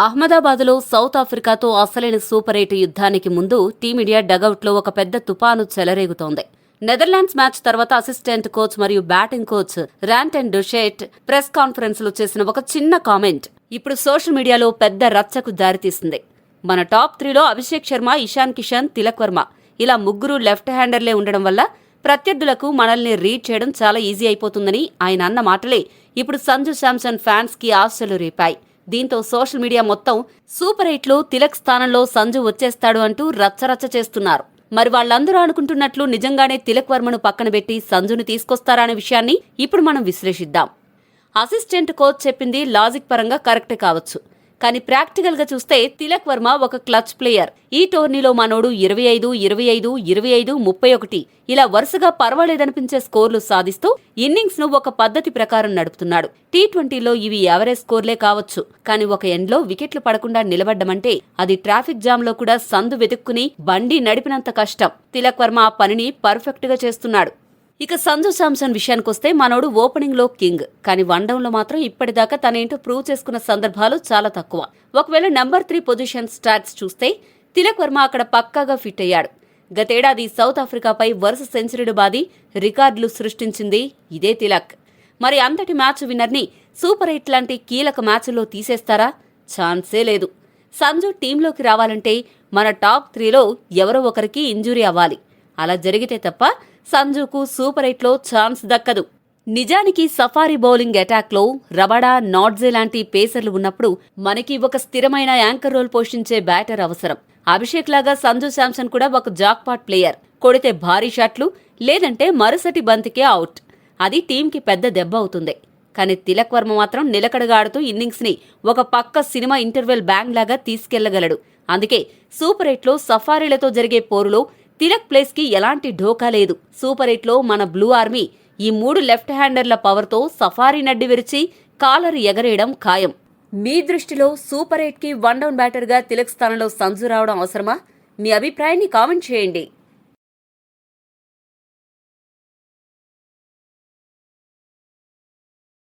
అహ్మదాబాద్లో సౌత్ ఆఫ్రికాతో అసలైన సూపర్ 8 యుద్ధానికి ముందు టీమిండియా డగౌట్లో ఒక పెద్ద తుపాను చెలరేగుతోంది. నెదర్లాండ్స్ మ్యాచ్ తర్వాత అసిస్టెంట్ కోచ్ మరియు బ్యాటింగ్ కోచ్ ర్యాంటన్ డొషెట్ ప్రెస్ కాన్ఫరెన్స్ లో చేసిన ఒక చిన్న కామెంట్ ఇప్పుడు సోషల్ మీడియాలో పెద్ద రచ్చకు దారితీసింది. మన టాప్ 3లో అభిషేక్ శర్మ, ఇషాన్ కిషన్, తిలక్ వర్మ ఇలా ముగ్గురు లెఫ్ట్ హ్యాండర్లే ఉండడం వల్ల ప్రత్యర్థులకు మనల్ని రీడ్ చేయడం చాలా ఈజీ అయిపోతుందని ఆయన అన్న మాటలే ఇప్పుడు సంజు శాంసన్ ఫ్యాన్స్ కి ఆశలు రేపాయి. దీంతో సోషల్ మీడియా మొత్తం సూపర్ 8లో తిలక్ స్థానంలో సంజు వచ్చేస్తాడు అంటూ రచ్చరచ్చ చేస్తున్నారు. మరి వాళ్ళందరూ అనుకుంటున్నట్లు నిజంగానే తిలక్ వర్మను పక్కన పెట్టి సంజును తీసుకొస్తారా అనే విషయాన్ని ఇప్పుడు మనం విశ్లేషిద్దాం. అసిస్టెంట్ కోచ్ చెప్పింది లాజిక్ పరంగా కరెక్ట్ కావచ్చు, కానీ ప్రాక్టికల్ గా చూస్తే తిలక్ వర్మ ఒక క్లచ్ ప్లేయర్. ఈ టోర్నీలో మనోడు 25, 25, 25, 31 ఇలా వరుసగా పర్వాలేదనిపించే స్కోర్లు సాధిస్తూ ఇన్నింగ్స్ ను ఒక పద్ధతి ప్రకారం నడుపుతున్నాడు. టీ20లో ఇవి యావరేజ్ స్కోర్లే కావచ్చు, కానీ ఒక ఎండ్లో వికెట్లు పడకుండా నిలబడ్డమంటే అది ట్రాఫిక్ జామ్ లో కూడా సందు వెతుక్కుని బండి నడిపినంత కష్టం. తిలక్ వర్మ ఆ పనిని పర్ఫెక్ట్ గా చేస్తున్నాడు. ఇక సంజు శాంసన్ విషయానికొస్తే మనోడు ఓపెనింగ్ లో కింగ్, కానీ వన్డౌన్లో మాత్రం ఇప్పటిదాకా తనేంటో ప్రూవ్ చేసుకున్న సందర్భాలు చాలా తక్కువ. ఒకవేళ నెంబర్ 3 పొజిషన్ స్టాట్స్ చూస్తే తిలక్ వర్మ అక్కడ పక్కాగా ఫిట్ అయ్యాడు. గతేడాది సౌత్ ఆఫ్రికాపై వరుస సెంచరీలు బాది రికార్డులు సృష్టించింది ఇదే తిలక్. మరి అంతటి మ్యాచ్ విన్నర్ని సూపర్ 8 లాంటి కీలక మ్యాచ్లో తీసేస్తారా? ఛాన్సే లేదు. సంజు టీంలోకి రావాలంటే మన టాప్ 3లో ఎవరో ఒకరికి ఇంజురీ అవ్వాలి. అలా జరిగితే తప్ప సంజుకు సూపర్ 8లో ఛాన్స్ దక్కదు. నిజానికి సఫారీ బౌలింగ్ అటాక్లో రబడా, నాట్జే లాంటి పేసర్లు ఉన్నప్పుడు మనకి ఒక స్థిరమైన యాంకర్ రోల్ పోషించే బ్యాటర్ అవసరం. అభిషేక్ లాగా సంజు శాంసన్ కూడా ఒక జాక్పాట్ ప్లేయర్. కొడితే భారీ షాట్లు, లేదంటే మరుసటి బంతికే అవుట్. అది టీంకి పెద్ద దెబ్బ అవుతుంది. కానీ తిలక్ వర్మ మాత్రం నిలకడగా ఆడుతూ ఇన్నింగ్స్ ని ఒక పక్క సినిమా ఇంటర్వెల్ బ్యాంగ్ లాగా తీసుకెళ్లగలడు. అందుకే సూపర్ 8లో సఫారీలతో జరిగే పోరులో తిలక్ ప్లేస్ కి ఎలాంటి ఢోకా లేదు. సూపర్ 8లో మన బ్లూ ఆర్మీ ఈ 3 లెఫ్ట్ హ్యాండర్ల పవర్తో సఫారీ నడ్డి విరిచి కాలర్ ఎగరేయడం ఖాయం. మీ దృష్టిలో సూపర్ 8కి వన్ డౌన్ బ్యాటర్గా తిలక్ స్థానంలో సంజు రావడం అవసరమా? మీ అభిప్రాయాన్ని కామెంట్ చేయండి.